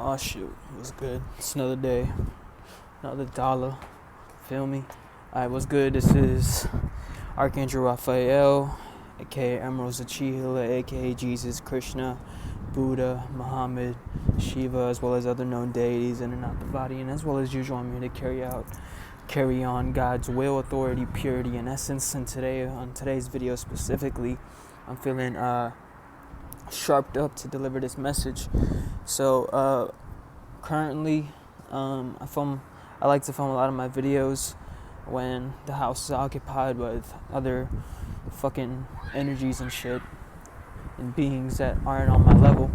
Oh shoot, it was good. It's another day, another dollar. Feel me? Alright, what's good? This is Archangel Raphael, aka Emrall Imran, aka Jesus, Krishna, Buddha, Muhammad, Shiva, as well as other known deities in and out the body, and as well as usual, I'm here to carry on God's will, authority, purity, and essence. And today, on today's video specifically, I'm feeling sharped up to deliver this message. So currently, I like to film a lot of my videos when the house is occupied with other fucking energies and shit and beings that aren't on my level.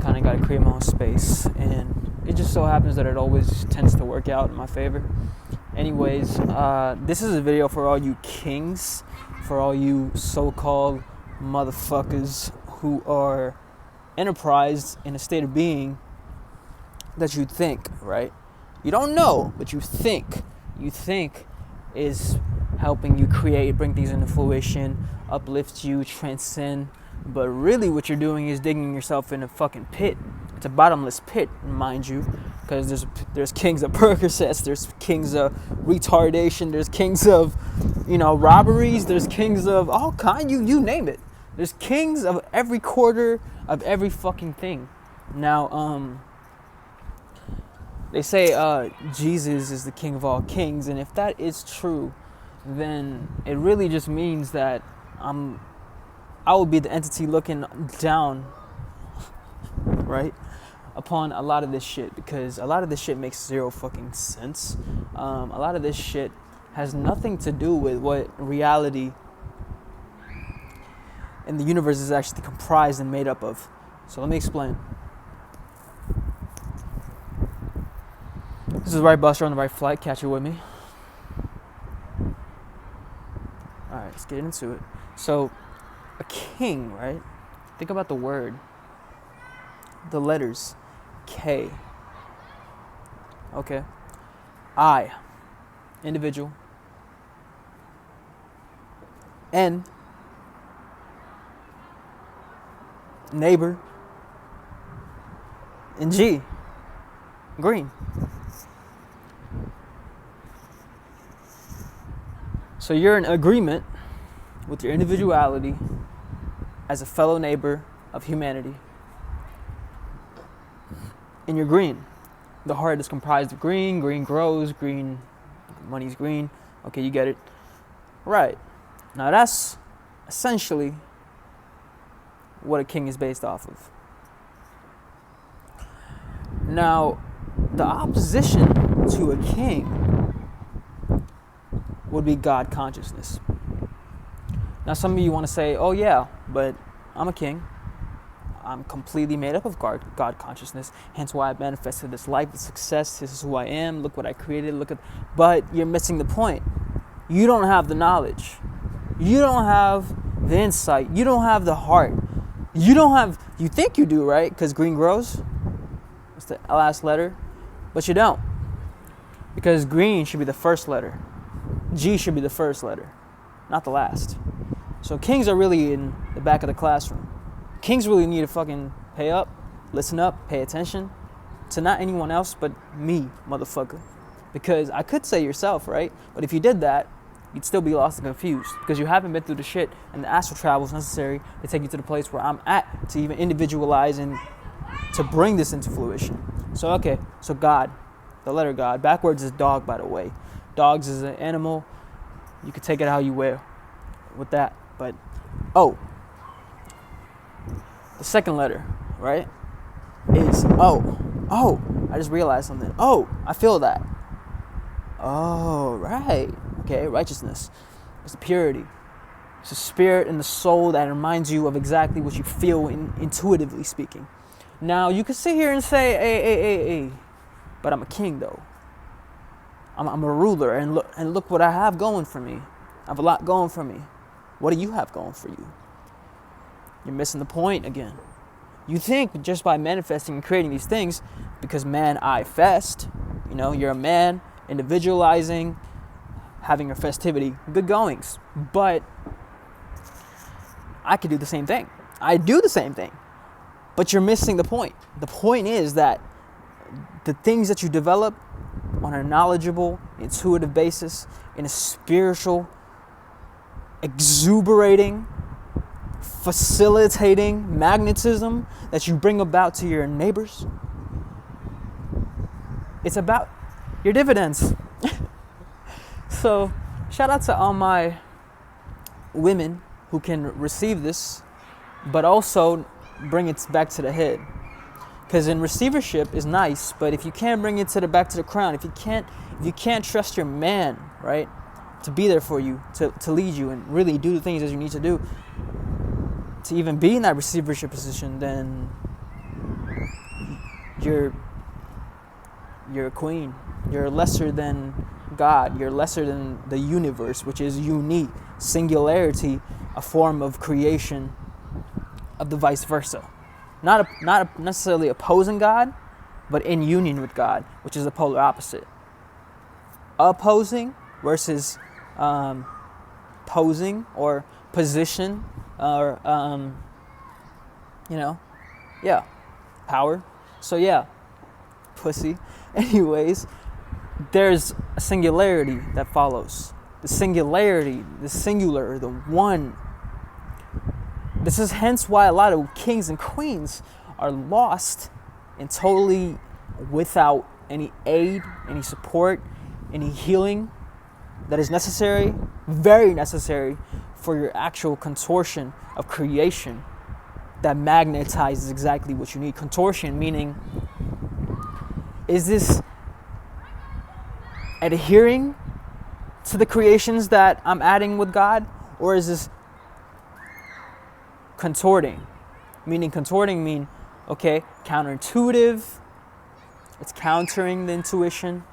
Kind of got to create my own space, and it just so happens that it always tends to work out in my favor. Anyways, this is a video for all you kings, for all you so-called motherfuckers who are enterprised in a state of being that you think, right? You don't know, but you think is helping you create, bring things into fruition, uplift you, transcend. But really what you're doing is digging yourself in a fucking pit. It's a bottomless pit, mind you, because there's kings of Percocets, there's kings of retardation, there's kings of, robberies, there's kings of all kind, you name it. There's kings of every quarter of every fucking thing. Now, they say Jesus is the king of all kings, and if that is true, then it really just means that I will be the entity looking down, right, upon a lot of this shit, because a lot of this shit makes zero fucking sense. A lot of this shit has nothing to do with what reality and the universe is actually comprised and made up of. So let me explain. This is the right bus, you're on the right flight, catch it with me. Alright, let's get into it. So, a king, right? Think about the word. The letters. K. Okay. I. Individual. N. Neighbor. And G. Green. So you're in agreement with your individuality as a fellow neighbor of humanity. And you're green. The heart is comprised of green. Green grows. Green, money's green. Okay, you get it. Right. Now that's essentially what a king is based off of. Now, the opposition to a king would be God consciousness. Now, some of you want to say, oh yeah, but I'm a king. I'm completely made up of God consciousness. Hence why I manifested this life, this success. This is who I am. Look what I created. But you're missing the point. You don't have the knowledge. You don't have the insight. You don't have the heart. You think you do, right? Because green grows. It's the last letter. But you don't. Because green should be the first letter. G should be the first letter, not the last. So kings are really in the back of the classroom. Kings really need to fucking pay up, listen up, pay attention to not anyone else but me, motherfucker. Because I could say yourself, right? But if you did that, you'd still be lost and confused because you haven't been through the shit, and the astral travel is necessary to take you to the place where I'm at to even individualize and to bring this into fruition. So God, the letter God, backwards is dog, by the way. Dogs is an animal. You can take it how you will with that. But O. The second letter, right, is O. Oh, I just realized something. Oh, I feel that. Oh, right. Okay, righteousness. It's the purity. It's the spirit and the soul that reminds you of exactly what you feel intuitively speaking. Now, you can sit here and say, hey, but I'm a king, though. I'm a ruler, and look what I have going for me. I have a lot going for me. What do you have going for you? You're missing the point again. You think just by manifesting and creating these things, because man, I fest, you're a man, individualizing, having your festivity, good goings. But I could do the same thing. I do the same thing. But you're missing the point. The point is that the things that you develop on a knowledgeable, intuitive basis, in a spiritual, exuberating, facilitating magnetism that you bring about to your neighbors, it's about your dividends. So shout out to all my women who can receive this, but also bring it back to the head. Because in receivership is nice, but if you can't bring it to the back to the crown, if you can't trust your man, right, to be there for you, to lead you and really do the things that you need to do to even be in that receivership position, then you're a queen. You're lesser than God. You're lesser than the universe, which is unique. Singularity, a form of creation of the vice versa. Not necessarily opposing God, but in union with God, which is the polar opposite. Opposing versus posing or position or, power. So yeah, pussy. Anyways, there's a singularity that follows. The singularity, the singular, the one. This is hence why a lot of kings and queens are lost and totally without any aid, any support, any healing that is necessary, very necessary for your actual contortion of creation that magnetizes exactly what you need. Contortion meaning, is this adhering to the creations that I'm adding with God, or is this contorting? Meaning, okay, counterintuitive. It's countering the intuition.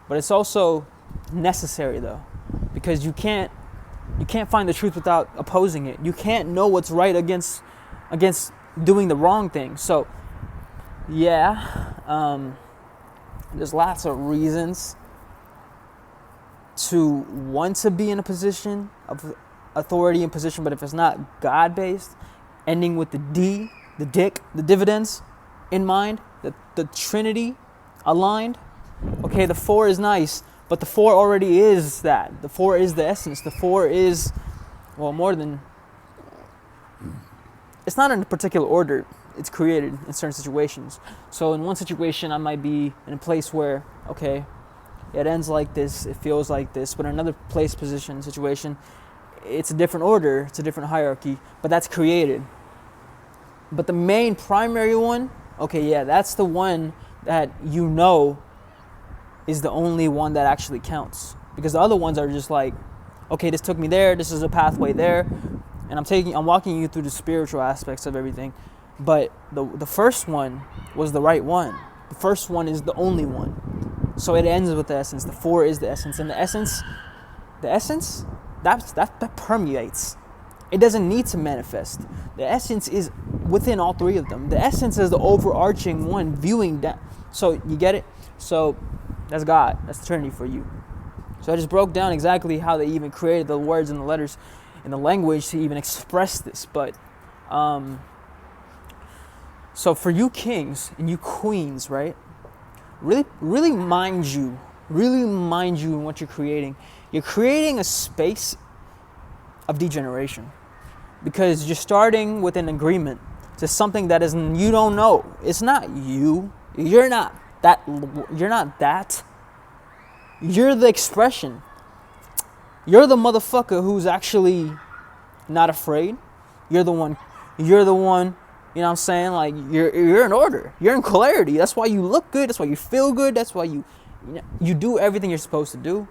But it's also necessary though, because you can't find the truth without opposing it. You can't know what's right against doing the wrong thing. So yeah, there's lots of reasons to want to be in a position of authority and position, but if it's not God-based, ending with the D, the dick, the dividends in mind, the Trinity aligned. Okay, the 4 is nice, but the 4 already is that. The 4 is the essence. The 4 is, well, more than... It's not in a particular order. It's created in certain situations. So in one situation, I might be in a place where, okay, it ends like this, it feels like this, but in another place, position, situation, it's a different order, it's a different hierarchy, but that's created. But the main primary one, okay, yeah, that's the one that you know is the only one that actually counts. Because the other ones are just like, okay, this took me there, this is a pathway there, and I'm walking you through the spiritual aspects of everything. But the first one was the right one. The first one is the only one. So it ends with the essence. The 4 is the essence. And the essence, that permeates. It doesn't need to manifest. The essence is within all 3 of them. The essence is the overarching one viewing that. So you get it? So that's God. That's the Trinity for you. So I just broke down exactly how they even created the words and the letters and the language to even express this. But so for you kings and you queens, right? Really mind you in what you're creating. You're creating a space of degeneration because you're starting with an agreement to something that is you don't know. It's not you. You're not that. You're the expression. You're the motherfucker who's actually not afraid. You're the one. You know what I'm saying? Like you're in order. You're in clarity. That's why you look good. That's why you feel good. That's why you do everything you're supposed to do.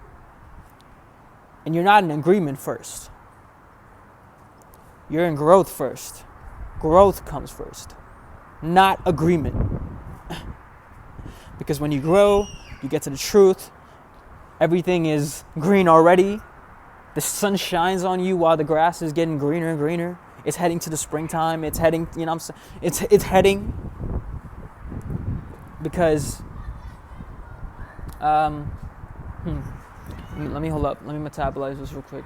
And you're not in agreement first. You're in growth first. Growth comes first, not agreement. Because when you grow, you get to the truth. Everything is green already. The sun shines on you while the grass is getting greener and greener. It's heading to the springtime. It's heading, you know what I'm saying? It's heading because let me hold up. Let me metabolize this real quick.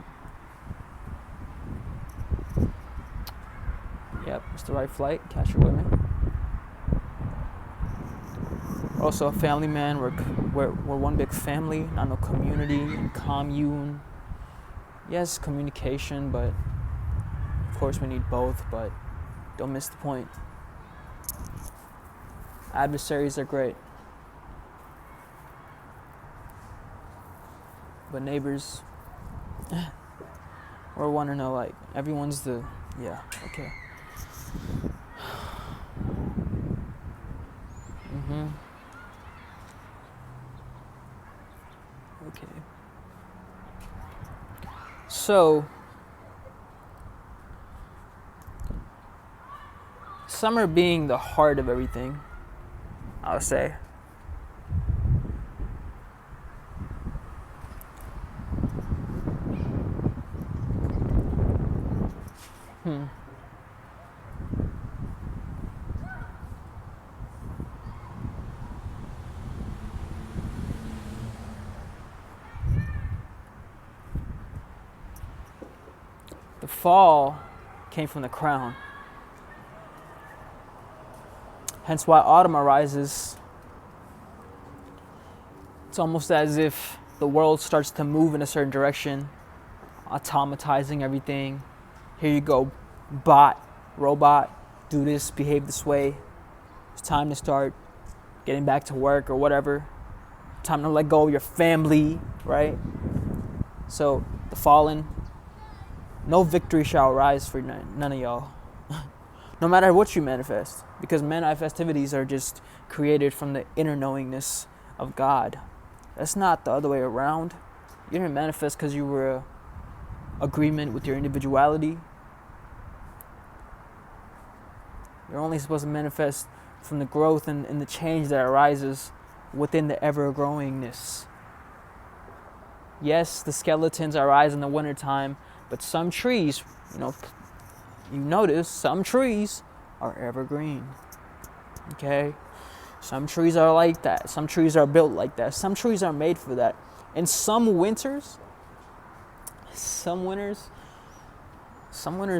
Yep, it's the right flight. Catch your women. We're also a family, man. We're one big family, not no community and commune. Yes, communication, but of course we need both, but don't miss the point. Adversaries are great, but neighbors, we're one and alike. Everyone's the, yeah, okay. Okay. So, summer being the heart of everything, I'll say. The fall came from the crown. Hence why autumn arises. It's almost as if the world starts to move in a certain direction, automatizing everything. Here you go, bot, robot, do this, behave this way. It's time to start getting back to work or whatever. Time to let go of your family, right? So the fallen, no victory shall rise for none of y'all. No matter what you manifest, because manifestivities are just created from the inner knowingness of God. That's not the other way around. You didn't manifest because you were in agreement with your individuality. You're only supposed to manifest from the growth and the change that arises within the ever-growingness. Yes, the skeletons arise in the wintertime, but some trees, you notice some trees are evergreen. Okay? Some trees are like that. Some trees are built like that. Some trees are made for that. And some winters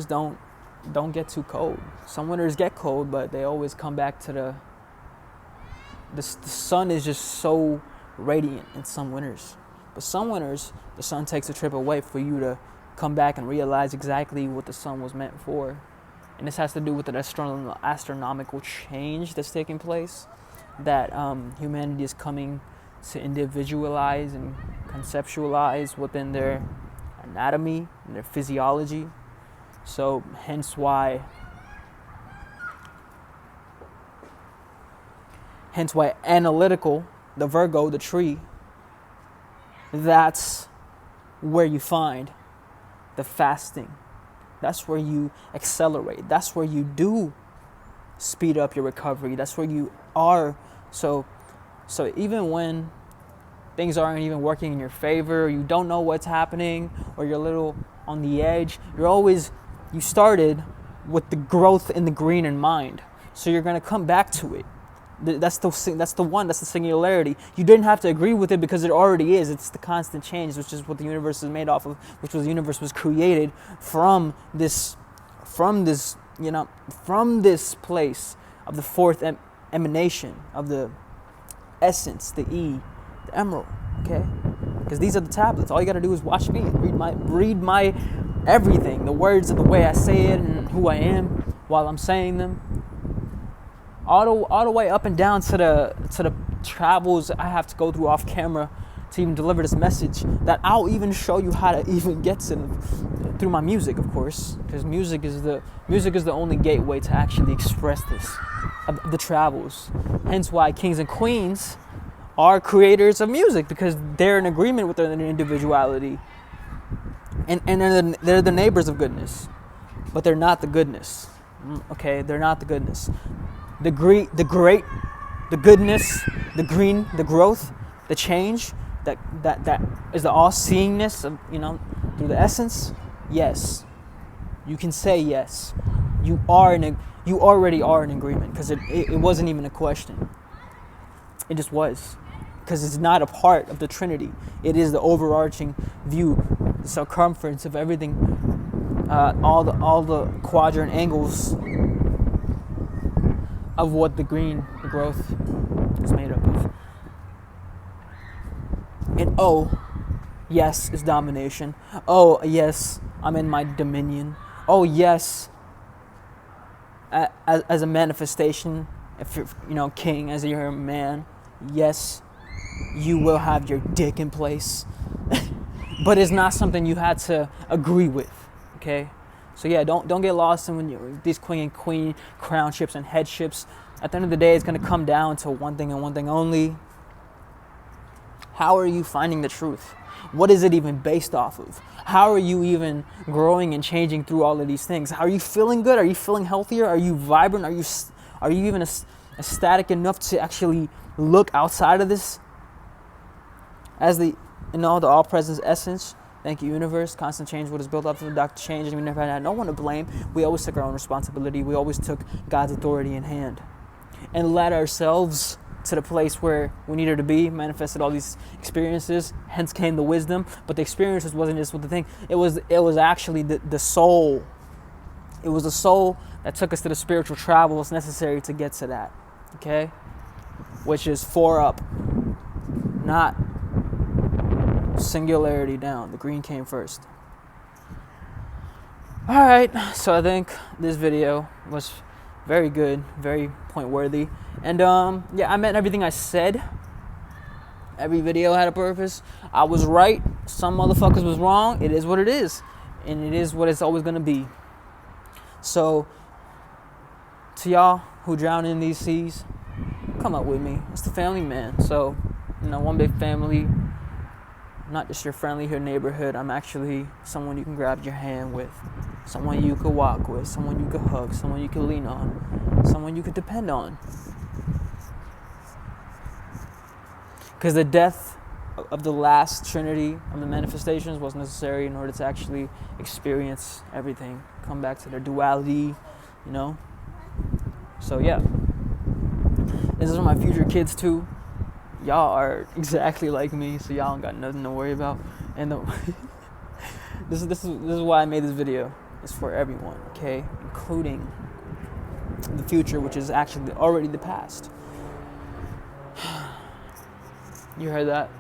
don't get too cold. Some winters get cold, but they always come back to the sun is just so radiant in some winters. But some winters, the sun takes a trip away for you to come back and realize exactly what the sun was meant for. And this has to do with the astronomical change that's taking place, that humanity is coming to individualize and conceptualize within their anatomy and their physiology. So hence why analytical, the Virgo, the tree, that's where you find the fasting. That's where you accelerate. That's where you do speed up your recovery. That's where you are. So even when things aren't even working in your favor, or you don't know what's happening, or you're a little on the edge, you started with the growth in the green in mind. So you're going to come back to it. That's the singularity. You didn't have to agree with it because it already is. It's the constant change, which is what the universe is made off of, which was the universe was created from this place of the fourth emanation of the essence, the E, the emerald, okay? Because these are the tablets. All you got to do is watch me and read my everything, the words of the way I say it and who I am while I'm saying them. All the way up and down to the travels I have to go through off camera to even deliver this message, that I'll even show you how to even get to them through my music, of course, because music is the only gateway to actually express this, the travels. Hence why kings and queens are creators of music, because they're in agreement with their individuality, and they're the neighbors of goodness, but they're not the goodness. Okay, they're not the goodness. The great, the goodness, the green, the growth, the change, that is the all-seeingness of, through the essence. Yes, you can say yes. You already are in agreement, because it wasn't even a question. It just was, because it's not a part of the Trinity. It is the overarching view, the circumference of everything, all the quadrant angles of what the green, the growth, is made up of. And oh, yes, it's domination. Oh, yes, I'm in my dominion. Oh, yes, as a manifestation, if you're, king, as you're a man, yes, you will have your dick in place. But it's not something you had to agree with, okay? So yeah, don't get lost in when you're these queen crownships and headships. At the end of the day, it's gonna come down to one thing and one thing only. How are you finding the truth? What is it even based off of? How are you even growing and changing through all of these things? Are you feeling good? Are you feeling healthier? Are you vibrant? Are you even ecstatic enough to actually look outside of this as the all-present essence? Thank you, universe. Constant change, what is built up from the Dr. Change, and we never had no one to blame. We always took our own responsibility. We always took God's authority in hand and led ourselves to the place where we needed to be, manifested all these experiences, hence came the wisdom. But the experiences wasn't just what the thing, it was actually the soul. It was the soul that took us to the spiritual travels necessary to get to that, okay? Which is 4 up, not singularity down. The green came first. All right, so I think this video was very good, very point worthy, and yeah, I meant everything I said. Every video had a purpose. I was right, some motherfuckers was wrong. It is what it is, and it is what it's always gonna be. So to y'all who drown in these seas, come up with me. It's the family, man. So one big family. Not just your friendly here neighborhood. I'm actually someone you can grab your hand with, someone you could walk with, someone you could hug, someone you could lean on, someone you could depend on. Because the death of the last trinity of the manifestations was necessary in order to actually experience everything, come back to their duality, So yeah, this is for my future kids too. Y'all are exactly like me, so y'all don't got nothing to worry about. And this is why I made this video. It's for everyone, okay, including the future, which is actually already the past. You heard that?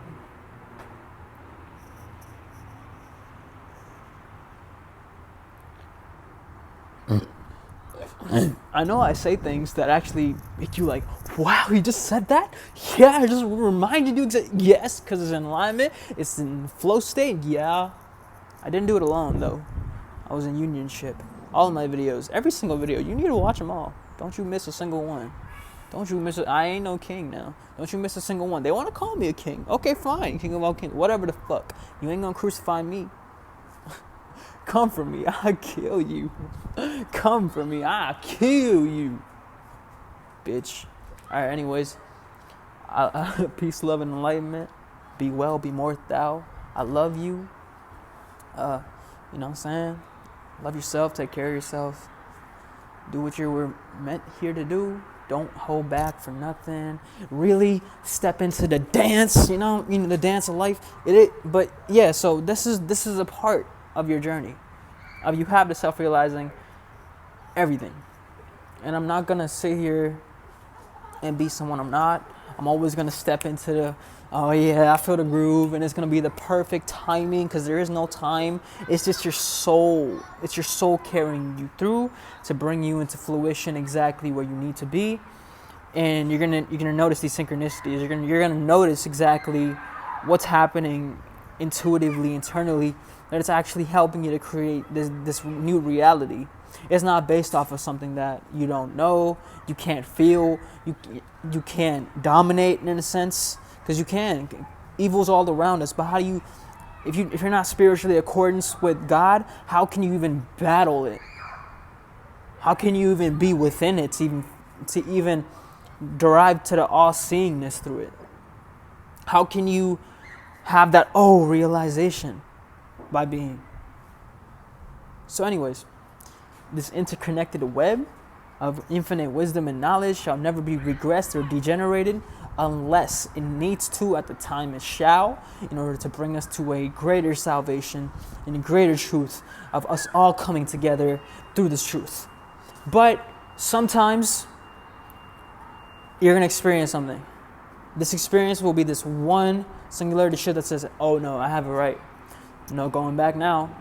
I know I say things that actually make you like, wow, he just said that? Yeah, I just reminded you yes, because it's in alignment, it's in flow state, yeah. I didn't do it alone, though. I was in unionship. All of my videos, every single video, you need to watch them all. Don't you miss a single one. Don't you miss it. I ain't no king now. Don't you miss a single one. They want to call me a king. Okay, fine, king of all kings, whatever the fuck. You ain't gonna crucify me. Come for me, I'll kill you. Come for me, I'll kill you. Bitch. Alright, anyways. Peace, love, and enlightenment. Be well, be more thou. I love you. You know what I'm saying? Love yourself, take care of yourself. Do what you were meant here to do. Don't hold back for nothing. Really step into the dance, the dance of life. But yeah, so this is a part of your journey. You have the self-realizing everything. And I'm not gonna sit here and be someone I'm not. I'm always gonna step into the, oh yeah, I feel the groove, and it's gonna be the perfect timing, because there is no time. It's just your soul. It's your soul carrying you through to bring you into fruition exactly where you need to be. And you're gonna notice these synchronicities. You're gonna notice exactly what's happening intuitively, internally, that it's actually helping you to create this new reality. It's not based off of something that you don't know, you can't feel, you can't dominate in a sense, because you can. Evil's all around us, but how do you, if you're not spiritually in accordance with God, how can you even battle it? How can you even be within it to even derive to the all-seeingness through it? How can you have that realization by being? So anyways, this interconnected web of infinite wisdom and knowledge shall never be regressed or degenerated unless it needs to at the time it shall, in order to bring us to a greater salvation and a greater truth of us all coming together through this truth. But sometimes you're going to experience something. This experience will be this one singularity shit that says, oh no, I have it right. No going back now.